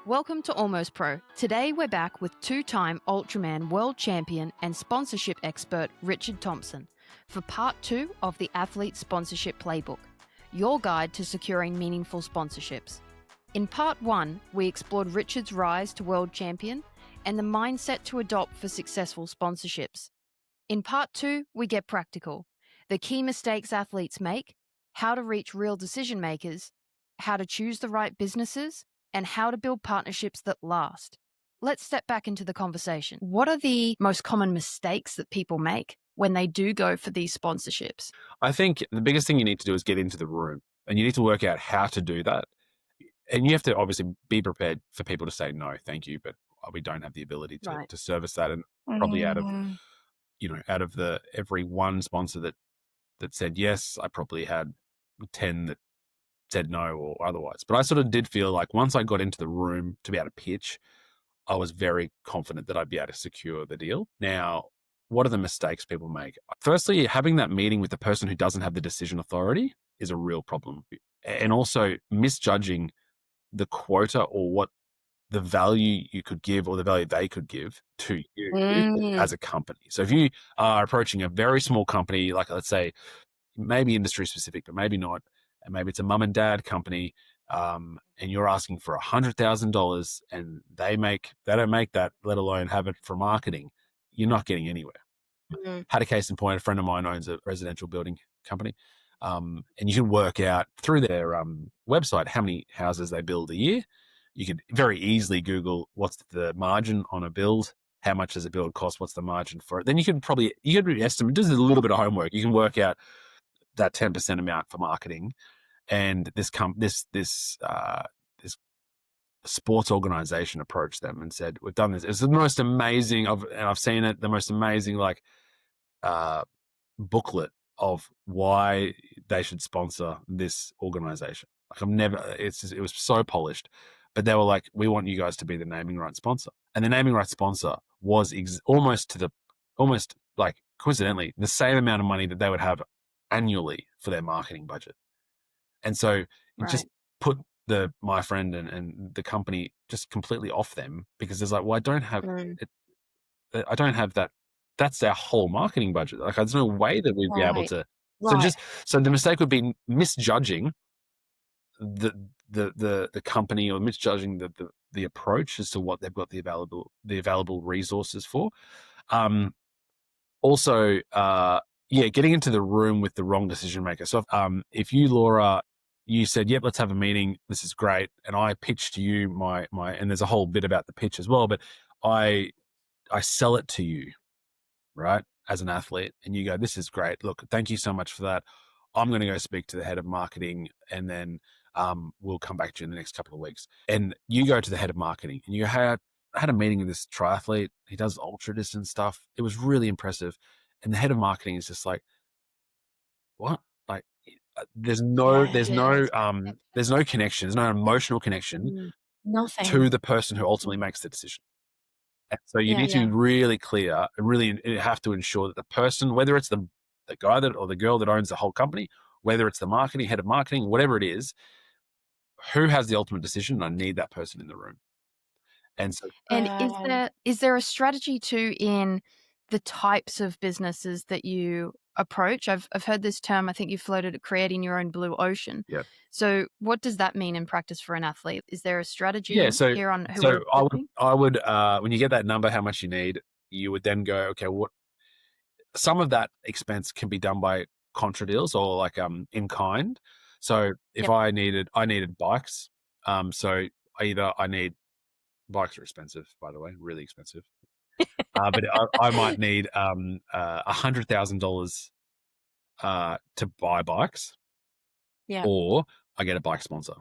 Welcome to Almost Pro. Today we're back with two-time Ultraman world champion and sponsorship expert Richard Thompson for part 2 of the Athlete Sponsorship Playbook, your guide to securing meaningful sponsorships. In part 1, we explored Richard's rise to world champion and the mindset to adopt for successful sponsorships. In part 2, we get practical. The key mistakes athletes make, how to reach real decision makers, how to choose the right businesses, and how to build partnerships that last. Let's step back into the conversation. What are the most common mistakes that people make when they do go for these sponsorships? I think the biggest thing you need to do is get into the room, and you need to work out how to do that. And you have to obviously be prepared for people to say, no, thank you, but we don't have the ability Right. to service that. And probably out of the every one sponsor that said yes, I probably had 10 that said no or otherwise. But I sort of did feel like once I got into the room to be able to pitch, I was very confident that I'd be able to secure the deal. Now, what are the mistakes people make? Firstly, having that meeting with the person who doesn't have the decision authority is a real problem. And also misjudging the quota or what the value you could give or the value they could give to you as a company. So if you are approaching a very small company, like let's say maybe industry specific, but maybe not, and maybe it's a mum and dad company, and you're asking for $100,000 and they don't make that, let alone have it for marketing, you're not getting anywhere. Had a case in point, a friend of mine owns a residential building company, and you can work out through their website how many houses they build a year. You could very easily Google what's the margin on a build, how much does a build cost, what's the margin for it. Then you could estimate, just a little bit of homework. You can work out that 10% amount for marketing. And this sports organization approached them and said, we've done this. It's the most amazing, and I've seen it, the most amazing booklet of why they should sponsor this organization. It was so polished, but they were like, we want you guys to be the naming rights sponsor. And the naming rights sponsor was almost like coincidentally the same amount of money that they would have annually for their marketing budget. And so it just put my friend and the company just completely off them, because there's like, well, I don't have that. That's our whole marketing budget. Like, there's no way that we'd be able to. So the mistake would be misjudging the company, or misjudging the approach as to what they've got the available resources for. Also, getting into the room with the wrong decision maker. So if you, Laura, you said, yep, let's have a meeting, this is great, and I pitched to you my and there's a whole bit about the pitch as well, but I sell it to you, right, as an athlete, and you go, this is great, look, thank you so much for that. I'm going to go speak to the head of marketing, and then we'll come back to you in the next couple of weeks. And you go to the head of marketing, and you had a meeting with this triathlete. He does ultra distance stuff. It was really impressive. And the head of marketing is just like, what? Like, there's no connection. There's no emotional connection Nothing. to the person who ultimately makes the decision. And so you need to be really clear and really have to ensure that the person, whether it's the guy or the girl that owns the whole company, whether it's the head of marketing, whatever it is, who has the ultimate decision? I need that person in the room. And so, is there a strategy too in the types of businesses that you approach? I've heard this term. I think you floated it, creating your own blue ocean. Yeah. So what does that mean in practice for an athlete? Is there a strategy here on who? So I would when you get that number, how much you need, you would then go, okay, some of that expense can be done by contra deals or like in kind. So if I needed bikes, so I need bikes are expensive, by the way, really expensive. But I might need $100,000 to buy bikes, or I get a bike sponsor.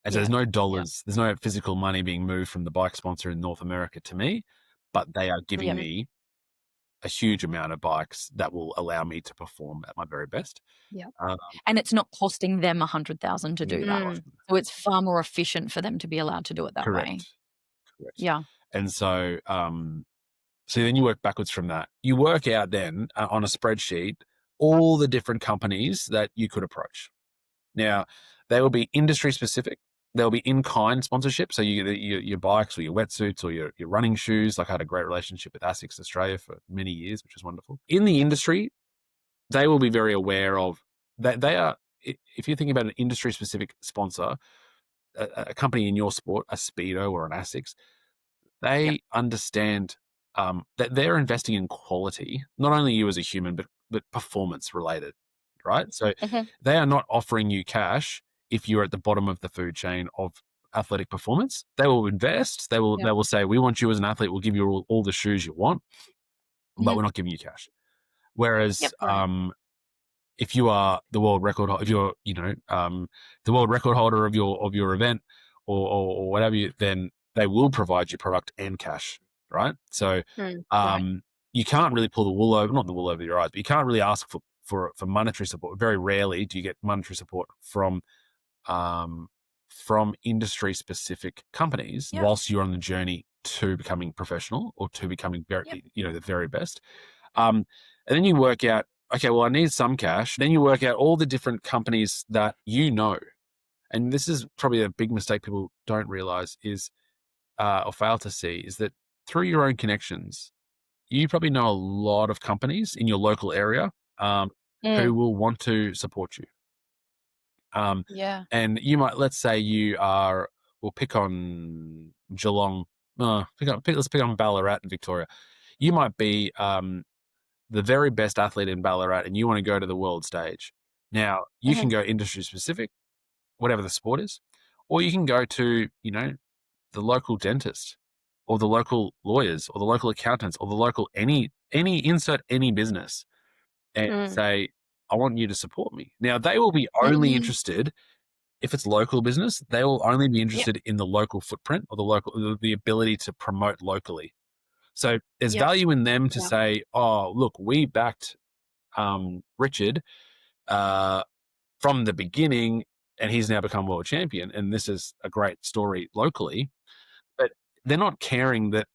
And so there's no dollars, there's no physical money being moved from the bike sponsor in North America to me, but they are giving me a huge amount of bikes that will allow me to perform at my very best. Yeah. And it's not costing them $100,000 to do that. So it's far more efficient for them to be allowed to do it that way. Correct. Yeah. And so, so then you work backwards from that. You work out then on a spreadsheet all the different companies that you could approach. Now, they will be industry specific. there'll be in-kind sponsorship. So your bikes or your wetsuits or your running shoes. Like I had a great relationship with ASICS Australia for many years, which is wonderful. In the industry, they will be very aware of that. They are, if you're thinking about an industry-specific sponsor, a company in your sport, a Speedo or an ASICS, they understand that they're investing in quality, not only you as a human, but performance related, right? So they are not offering you cash if you're at the bottom of the food chain of athletic performance. They will invest. They will say, we want you as an athlete. We'll give you all the shoes you want, but we're not giving you cash. Whereas if you are the world record, if you're the world record holder of your event or whatever, then they will provide you product and cash, right? So you can't really pull not the wool over your eyes, but you can't really ask for monetary support. Very rarely do you get monetary support from industry specific companies whilst you're on the journey to becoming professional or to becoming very the very best. And then you work out, okay, well, I need some cash. Then you work out all the different companies that and this is probably a big mistake people don't realize is, or fail to see, is that through your own connections, you probably know a lot of companies in your local area who will want to support you. And you might, let's say we'll pick on Geelong, let's pick on Ballarat in Victoria. You might be the very best athlete in Ballarat and you want to go to the world stage. Now, you can go industry specific, whatever the sport is, or you can go to, the local dentist or the local lawyers or the local accountants or the local any business and say, I want you to support me. Now, they will be only interested, if it's local business, they will only be interested in the local footprint or the ability to promote locally. So there's value in them to say, oh, look, we backed Richard from the beginning and he's now become world champion. And this is a great story locally, but they're not caring that,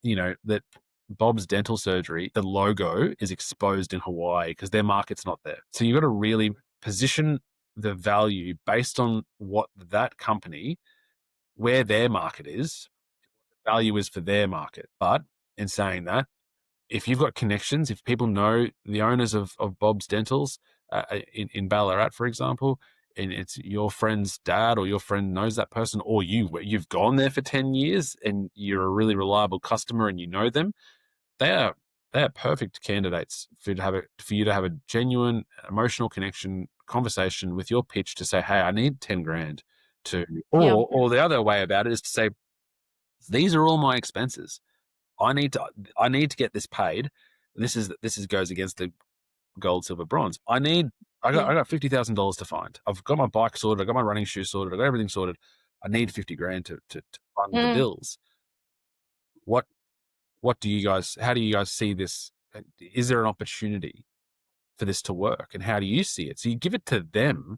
that Bob's Dental Surgery, the logo is exposed in Hawaii because their market's not there. So you've got to really position the value based on what that company, where their market is, value is for their market. But in saying that, if you've got connections, if people know the owners of Bob's Dentals in Ballarat, for example, and it's your friend's dad or your friend knows that person, or you've gone there for 10 years and you're a really reliable customer and you know them, they are perfect candidates for you to have a genuine emotional connection conversation with your pitch to say, hey, I need 10 grand or the other way about it is to say, these are all my expenses. I need to get this paid. This goes against the gold, silver, bronze. I got $50,000 to find. I've got my bike sorted. I got my running shoes sorted. I got everything sorted. I need 50 grand to fund the bills. How do you guys see this? Is there an opportunity for this to work? And how do you see it? So you give it to them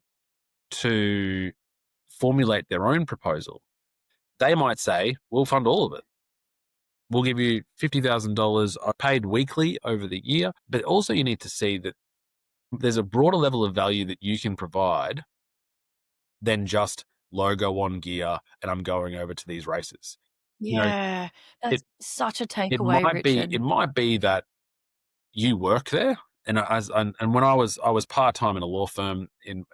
to formulate their own proposal. They might say, we'll fund all of it. We'll give you $50,000 paid weekly over the year. But also you need to see that there's a broader level of value that you can provide than just logo on gear and I'm going over to these races. That's such a takeaway, Richard. It might be that you work there. And when I was part-time in a law firm in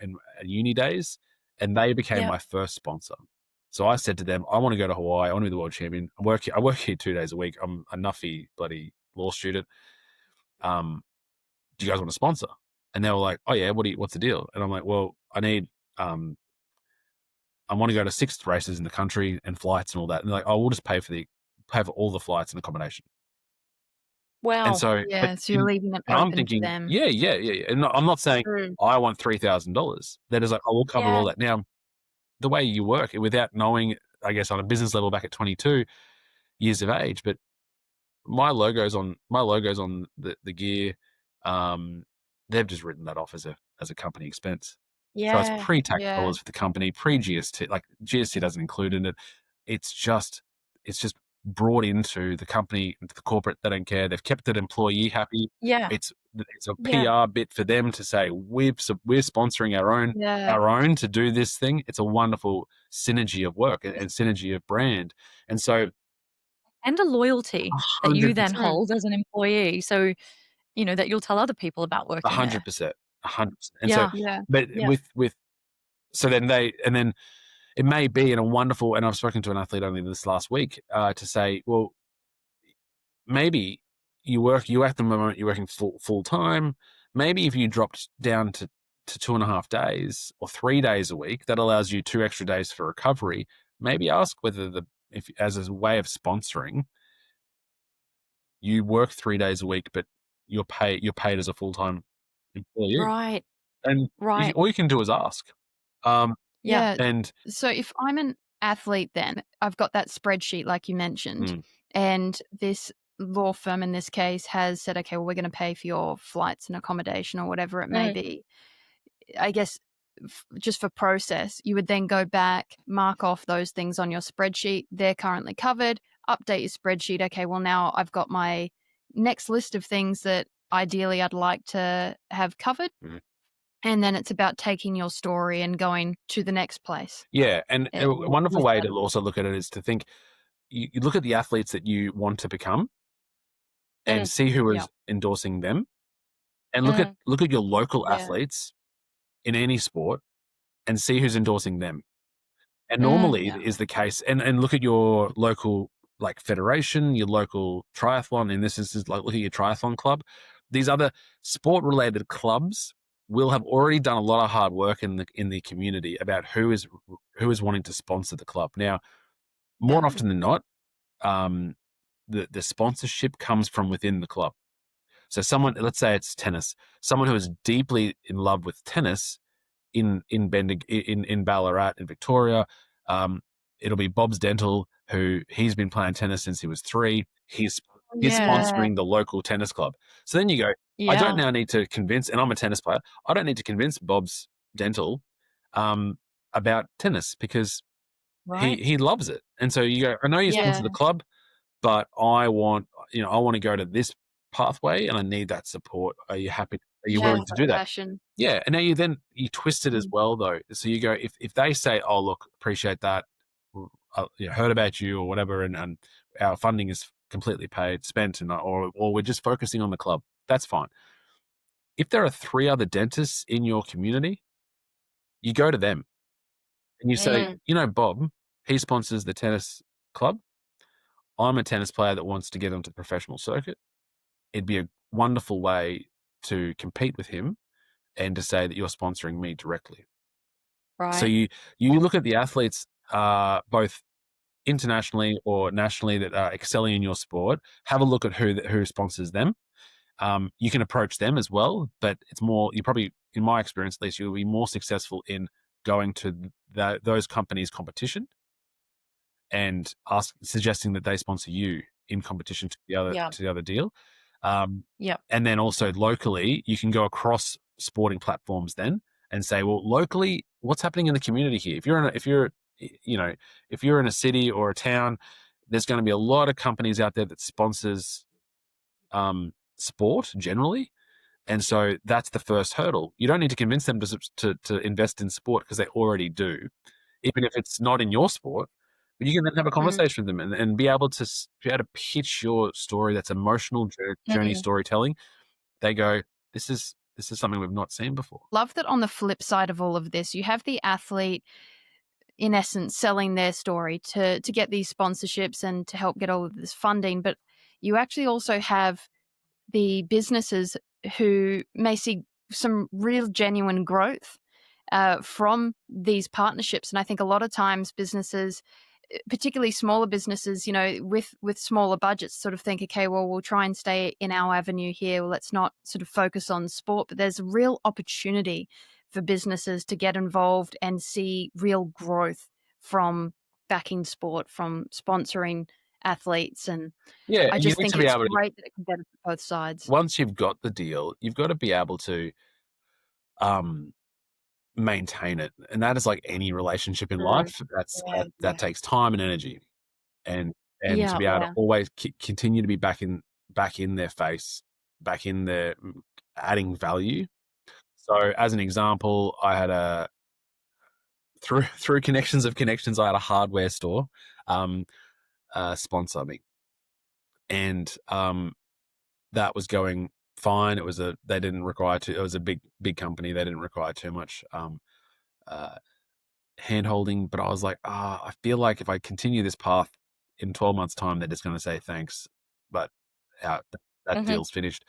uni days, and they became my first sponsor. So I said to them, I want to go to Hawaii. I want to be the world champion. I work here 2 days a week. I'm a nuffy bloody law student. Do you guys want to sponsor? And they were like, oh yeah, what's the deal? And I'm like, well, I need, I want to go to 6 races in the country and flights and all that. And they're like, oh, we'll just pay for all the flights and accommodation. Wow. And so, so you're leaving it open I'm thinking, to them. Yeah. And I'm not saying I want $3,000. That is like, I will cover all that. Now, the way you work without knowing, I guess on a business level back at 22 years of age, but my logo's on the gear. They've just written that off as a company expense. So it's pre-tax dollars for the company, pre-GST. Like GST doesn't include in it. It's just brought into the company, into the corporate. They don't care. They've kept that employee happy. Yeah. It's it's a Yeah. PR bit for them to say we're sponsoring Yeah. our own to do this thing. It's a wonderful synergy of work and synergy of brand. And so And a loyalty that you then 100%, Mm. hold as an employee. So, that you'll tell other people about working there. 100%, 100%. And so, Yeah. Yeah. but Yeah. so then it may be in a wonderful, and I've spoken to an athlete only this last week to say, well, maybe you at the moment you're working full time. Maybe if you dropped down to 2.5 days or 3 days a week, that allows you 2 extra days for recovery. Maybe ask whether if as a way of sponsoring, you work 3 days a week, but you're paid as a full time employee, Right. and Right. all you can do is ask. Yeah. Yeah. And So if I'm an athlete, then I've got that spreadsheet, like you mentioned, Mm. and this law firm in this case has said, okay, well, we're going to pay for your flights and accommodation or whatever it may be. I guess just for process, you would then go back, mark off those things on your spreadsheet. They're currently covered. Update your spreadsheet. Okay, well, now I've got my next list of things that ideally I'd like to have covered. Mhm. And then it's about taking your story and going to the next place. Yeah, and a wonderful with way that. to also look at it is to think you look at the athletes that you want to become and see who Yeah. is endorsing them, and Mm. look at your local Yeah. athletes in any sport and see who's endorsing them. And Mm. normally Yeah. it is the case, and look at your local like federation, your local triathlon. In this instance, like look at your triathlon club. These other sport related clubs will have already done a lot of hard work in the community about who is wanting to sponsor the club. Now, more Yeah. often than not, the sponsorship comes from within the club. So someone, let's say it's tennis, someone who is deeply in love with tennis in Ballarat in Victoria, it'll be Bob's Dental, who he's been playing tennis since he was 3. He's Yeah. sponsoring the local tennis club. So then you go, I don't Yeah. now need to convince, and I'm a tennis player, I don't need to convince Bob's Dental about tennis because Right. he loves it. And so you go, I know you sponsor Yeah. the club, but I want to go to this pathway and I need that support. Are you happy? Are you Share willing to that do that? passion. Yeah. And now you twist it as Mm. well though. So you go, if they say, oh, look, appreciate that. Heard about you or whatever. And our funding is completely paid, spent, and or we're just focusing on the club. That's fine. If there are 3 other dentists in your community, you go to them and you say, Bob, he sponsors the tennis club. I'm a tennis player that wants to get onto the professional circuit. It'd be a wonderful way to compete with him and to say that you're sponsoring me directly. So Right. you look at the athletes, both internationally or nationally that are excelling in your sport. Have a look at who sponsors them. You can approach them as well, but it's more. You probably, in my experience at least, you'll be more successful in going to those companies' competition and suggesting that they sponsor you in competition to Yeah. the other deal. Yeah. And then also locally, you can go across sporting platforms then and say, well, locally, what's happening in the community here? If you're in a city or a town, there's going to be a lot of companies out there that sponsors sport generally. And so that's the first hurdle. You don't need to convince them to invest in sport because they already do, even if it's not in your sport. But you can then have a conversation with them and be able to pitch your story that's emotional journey Mm. storytelling. They go, this is something we've not seen before. Love that on the flip side of all of this, you have the athlete in essence selling their story to get these sponsorships and to help get all of this funding, but you actually also have the businesses who may see some real genuine growth from these partnerships. And I think a lot of times businesses, particularly smaller businesses, with smaller budgets, sort of think, okay, well, we'll try and stay in our avenue here. Well, let's not sort of focus on sport. But there's a real opportunity for businesses to get involved and see real growth from backing sport, from sponsoring athletes. And Yeah, I and you just need think to be it's able to. great that it can benefit both sides. Once you've got the deal, you've got to be able to maintain it, and that is like any relationship in life. Yeah. That takes time and energy, and to Yeah. be able to always continue to be back in their face back in there adding value. So as an example, I had through connections of connections, I had a hardware store sponsor me, and that was going fine. It was they didn't require it was a big company. They didn't require too much hand holding, but I was like, I feel like if I continue this path in 12 months time, they're just going to say thanks, but that deal's finished.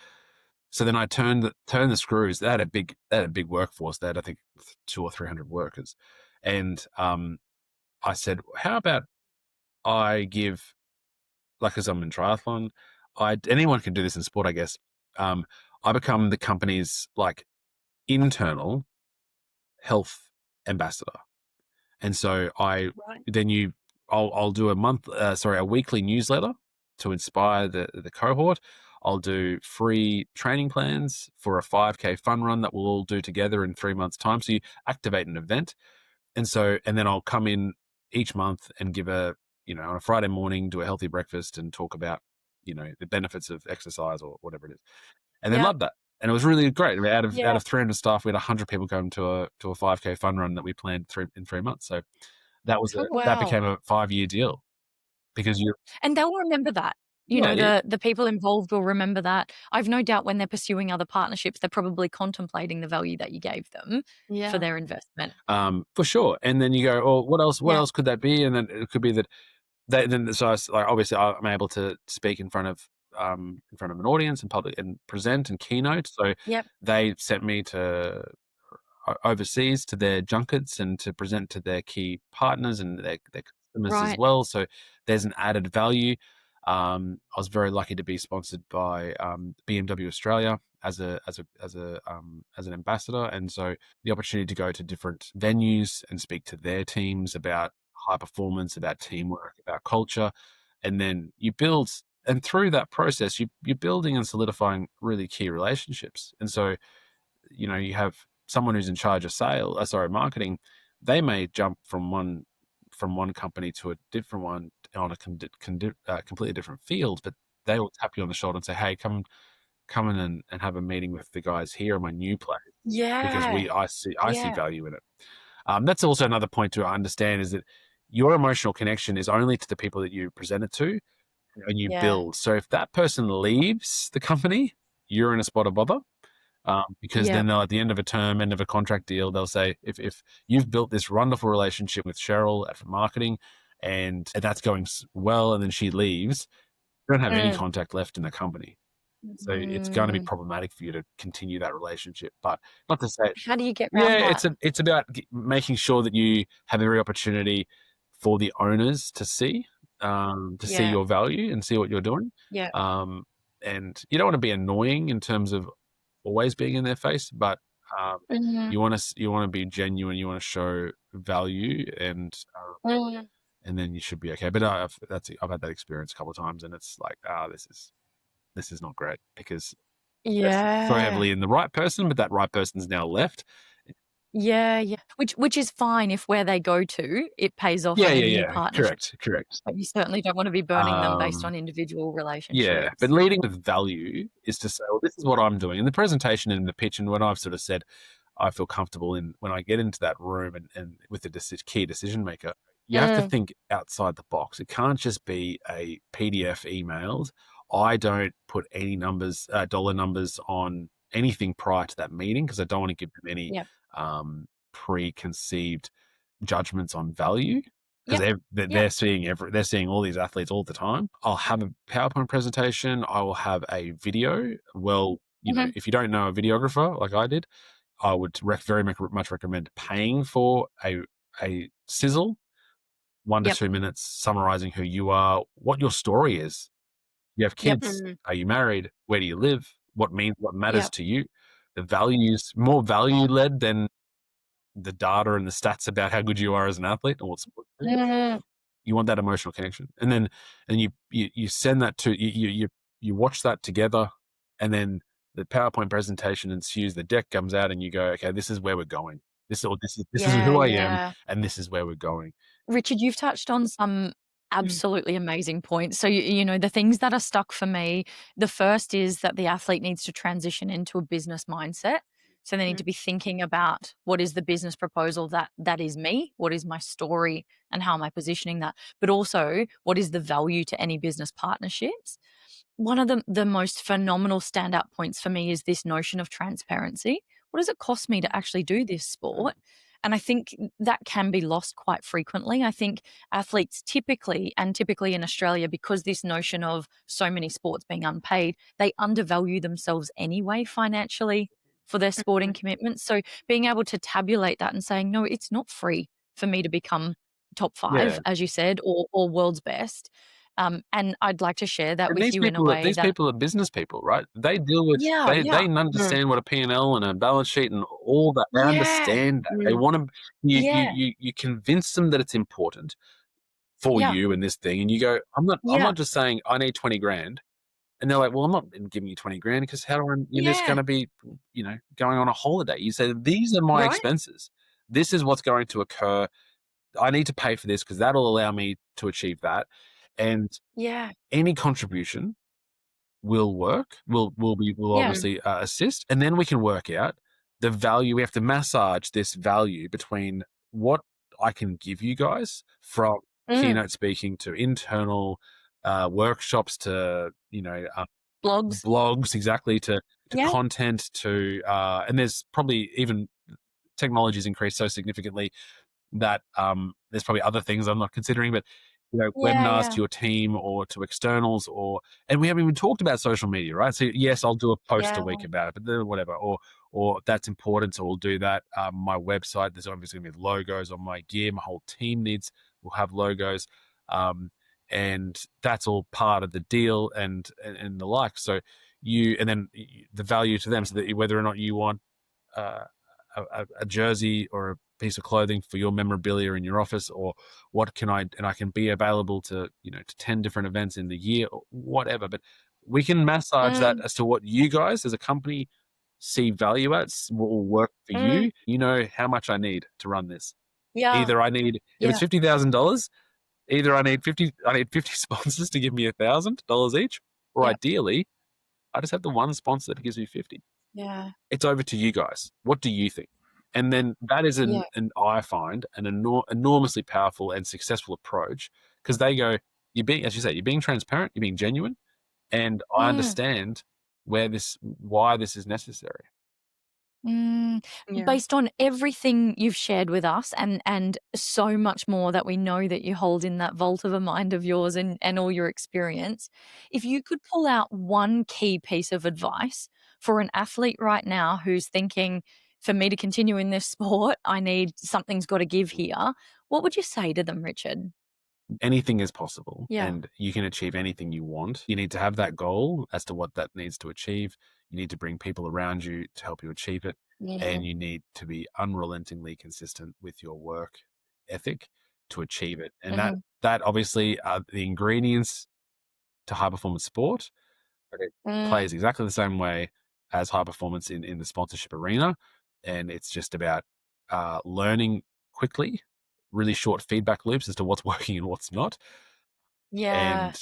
So then I turned the screws. They had a big workforce. They had, I think, 200 or 300 workers. And I said, how about I give, like, because I'm in triathlon, anyone can do this in sport, I guess. I become the company's like internal health ambassador. And so I'll do a weekly newsletter to inspire the cohort. I'll do free training plans for a 5K fun run that we'll all do together in 3 months' time. So you activate an event. And then I'll come in each month and give on a Friday morning, do a healthy breakfast and talk about, the benefits of exercise or whatever it is. And they loved that. And it was really great. I mean, out of 300 staff, we had 100 people come to a 5K fun run that we planned in 3 months. So that was that became a 5-year deal because and they'll remember that. The people involved will remember that. I've no doubt when they're pursuing other partnerships, they're probably contemplating the value that you gave them for their investment. For sure. And then you go, oh, what else? What else could that be? And then it could be that so obviously I'm able to speak in front of an audience and public and present and keynote. So they sent me to overseas to their junkets and to present to their key partners and their customers as well. So there's an added value. I was very lucky to be sponsored by BMW Australia as an ambassador, and so the opportunity to go to different venues and speak to their teams about high performance, about teamwork, about culture, and then you build. And through that process, you're building and solidifying really key relationships. And so, you have someone who's in charge of marketing. They may jump from one company to a different one on a completely different field, but they will tap you on the shoulder and say, "Hey, come in and have a meeting with the guys here in my new place." Because I see value in it. That's also another point to understand is that your emotional connection is only to the people that you present it to and you build. So if that person leaves the company, you're in a spot of bother. Because then they'll, at the end of a term, end of a contract deal, they'll say, if you've built this wonderful relationship with Cheryl at marketing and that's going well, and then she leaves, you don't have any contact left in the company. So it's going to be problematic for you to continue that relationship. But not to say, how do you get around that? It's about making sure that you have every opportunity for the owners to see your value and see what you're doing. And you don't want to be annoying in terms of always being in their face, but you want to be genuine. You want to show value, and then you should be okay. But I've had that experience a couple of times, and it's like, this is not great because so heavily in the right person, but that right person's now left. Which is fine if where they go to, it pays off in a new partnership. Correct. But you certainly don't want to be burning them based on individual relationships. Yeah, but leading with value is to say, well, this is what I'm doing. In the presentation and in the pitch, and when I've sort of said, I feel comfortable when I get into that room and with the key decision maker, you have to think outside the box. It can't just be a PDF emailed. I don't put any numbers, dollar numbers on anything prior to that meeting because I don't want to give them any preconceived judgments on value because they're seeing all these athletes all the time. I'll have a PowerPoint presentation. I will have a video. Well, if you don't know a videographer like I did, I would very much recommend paying for a sizzle, 1 to 2 minutes, summarizing who you are, what your story is. You have kids. Are you married? Where do you live? What matters to you? The values, more value led than the data and the stats about how good you are as an athlete and what's you want that emotional connection. And then you send that to you watch that together, and then the PowerPoint presentation ensues, the deck comes out, and you go, okay, this is where we're going. This is who I am, and this is where we're going. Richard, you've touched on some Absolutely amazing point. So, you know, the things that are stuck for me, the first is that the athlete needs to transition into a business mindset. So they need to be thinking about what is the business proposal that is me, what is my story, and how am I positioning that? But also, what is the value to any business partnerships? One of the most phenomenal standout points for me is this notion of transparency. What does it cost me to actually do this sport? And I think that can be lost quite frequently. I think athletes typically in Australia, because this notion of so many sports being unpaid, they undervalue themselves anyway financially for their sporting commitments. So being able to tabulate that and saying, no, it's not free for me to become top five, Yeah. as you said, or world's best. And I'd like to share that And with you in a way these that people are business people, right? They deal with yeah, yeah, they understand what a P&L and a balance sheet and all that. They yeah, understand that. They want to yeah, you convince them that it's important for yeah, you and this thing, and you go, I'm yeah, not just saying I need 20 grand. And they're like, well, I'm not giving you 20 grand because how do I, you're just going yeah, to be, going on a holiday. You say, these are my right? expenses. This is what's going to occur. I need to pay for this because that'll allow me to achieve that. And Yeah, any contribution will work, will yeah, obviously assist. And then we can work out the value. We have to massage this value between what I can give you guys, from mm, keynote speaking to internal workshops to, blogs. blogs, exactly, to Yeah, content, to and there's probably even technology's increased so significantly that there's probably other things I'm not considering, but yeah, webinars yeah, to your team or to externals, and we haven't even talked about social media, right? So yes, I'll do a post a yeah, week about it, but then whatever, or that's important, so we'll do that. My website, there's obviously gonna be logos on my gear. My whole team will have logos, um, and that's all part of the deal, and the like. So and then the value to them, so that whether or not you want uh, a jersey or a piece of clothing for your memorabilia in your office, or I can be available to, to 10 different events in the year or whatever, but we can massage that mm, as to what you guys as a company see value at, what will work for mm, you. How much I need to run this. yeah, Either I need, if it's yeah, $50,000, either I need 50 sponsors to give me $1,000 each, or yeah, ideally I just have the one sponsor that gives me 50. yeah, It's over to you guys. What do you think? And then that is yeah, I find an enormously powerful and successful approach, because they go, as you say, you're being transparent, you're being genuine, and I mm. understand why this is necessary. Mm, Yeah. based on everything you've shared with us and so much more that we know that you hold in that vault of a mind of yours and all your experience, if you could pull out one key piece of advice for an athlete right now who's thinking, for me to continue in this sport, something's got to give here, what would you say to them, Richard? Anything is possible, Yeah. and you can achieve anything you want. You need to have that goal as to what that needs to achieve. You need to bring people around you to help you achieve it. Yeah. And you need to be unrelentingly consistent with your work ethic to achieve it. And Hmm. that obviously are the ingredients to high performance sport, but it Mm, plays exactly the same way as high performance in the sponsorship arena. And it's just about learning quickly, really short feedback loops as to what's working and what's not, yeah.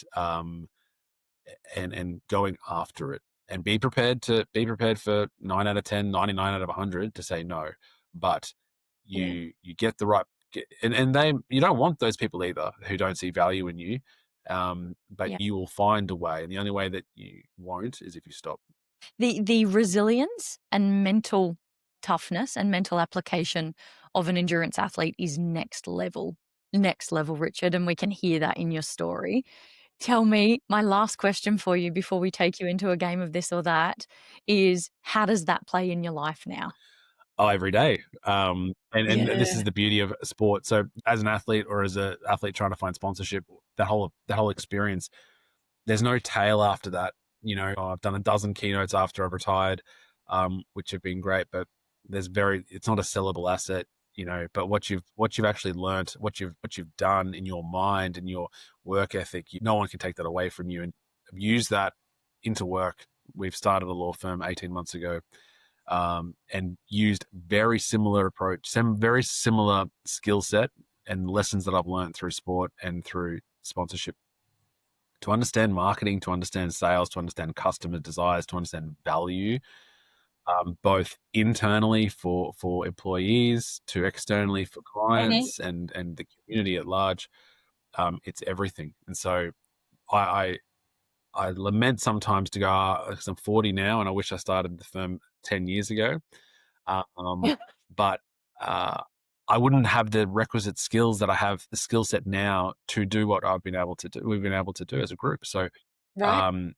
and going after it, and be prepared for 9 out of 10, 99 out of 100 to say no. But Yeah. you get the right, and they, you don't want those people either who don't see value in you. But Yeah. you will find a way, and the only way that you won't is if you stop. The resilience and mental toughness and mental application of an endurance athlete is next level, Richard, and we can hear that in your story. Tell me, my last question for you before we take you into a game of this or that is, how does that play in your life now? Oh, every day. And this Yeah. is the beauty of sport. So as an athlete, or as an athlete trying to find sponsorship, that whole experience, there's no tail after that. I've done a dozen keynotes after I've retired, which have been great, but it's not a sellable asset. But what you've actually learnt, what you've done in your mind and your work ethic, no one can take that away from you, and use that into work. We've started a law firm 18 months ago, and used very similar approach, some very similar skill set and lessons that I've learned through sport and through sponsorship, to understand marketing, to understand sales, to understand customer desires, to understand value, both internally for employees, to externally for clients and the community at large. It's everything. And so I lament sometimes to go, because I'm 40 now and I wish I started the firm 10 years ago. But I wouldn't have the requisite skills that I have, the skill set now to do what we've been able to do as a group. So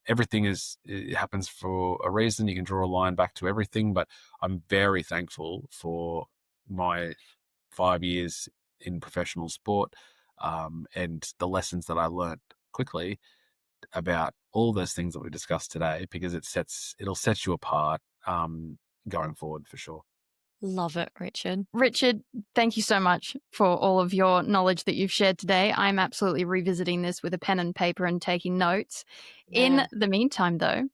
everything it happens for a reason. You can draw a line back to everything, but I'm very thankful for my 5 years in professional sport, and the lessons that I learned quickly about all those things that we discussed today, because it'll set you apart going forward for sure. Love it, Richard. Richard, thank you so much for all of your knowledge that you've shared today. I'm absolutely revisiting this with a pen and paper and taking notes. Yeah. In the meantime, though,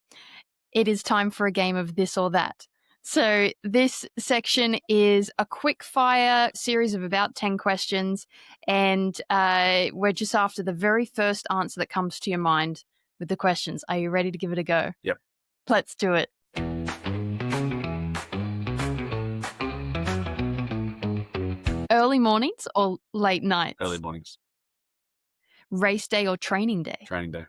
it is time for a game of this or that. So this section is a quick fire series of about 10 questions, and we're just after the very first answer that comes to your mind with the questions. Are you ready to give it a go? Yep. Let's do it. Early mornings or late nights? Early mornings. Race day or training day? Training day.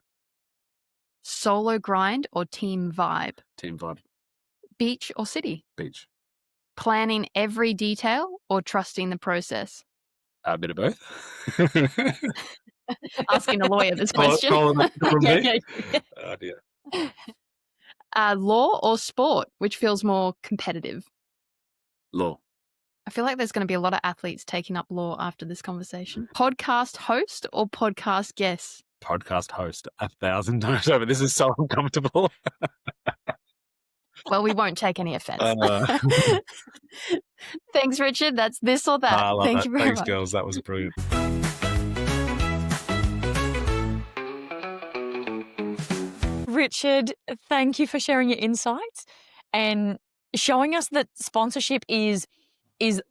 Solo grind or team vibe? Team vibe. Beach or city? Beach. Planning every detail or trusting the process? A bit of both. Asking a lawyer this question. Yeah. Oh dear. Law or sport? Which feels more competitive? Law. I feel like there's going to be a lot of athletes taking up law after this conversation. Podcast host or podcast guest? Podcast host 1,000 times over. This is so uncomfortable. Well, we won't take any offense. Thanks, Richard. That's this or that. I love Thank that. you very Thanks, much. girls. That was brilliant. Richard, thank you for sharing your insights and showing us that sponsorship is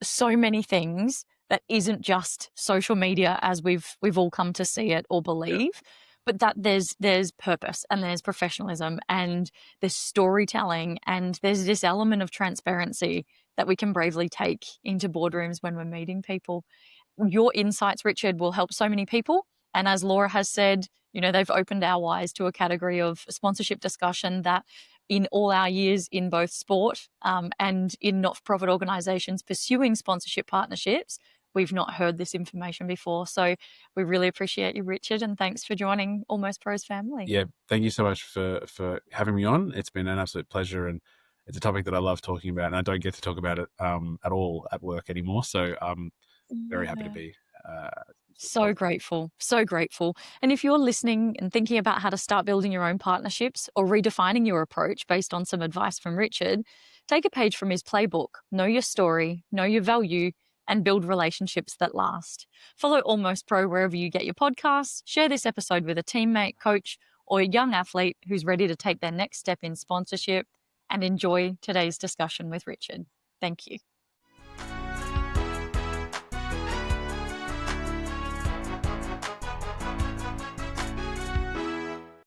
so many things that isn't just social media as we've all come to see it or believe, but that there's purpose and there's professionalism and there's storytelling and there's this element of transparency that we can bravely take into boardrooms when we're meeting people. Your insights, Richard, will help so many people. And as Laura has said, they've opened our eyes to a category of sponsorship discussion that in all our years in both sport and in not-for-profit organisations pursuing sponsorship partnerships, we've not heard this information before. So we really appreciate you, Richard, and thanks for joining Almost Pros family. Yeah, thank you so much for having me on. It's been an absolute pleasure, and it's a topic that I love talking about, and I don't get to talk about it at all at work anymore. So I'm very happy to be. So grateful. And if you're listening and thinking about how to start building your own partnerships or redefining your approach based on some advice from Richard, take a page from his playbook, know your story, know your value, and build relationships that last. Follow Almost Pro wherever you get your podcasts, share this episode with a teammate, coach, or a young athlete who's ready to take their next step in sponsorship, and enjoy today's discussion with Richard. Thank you.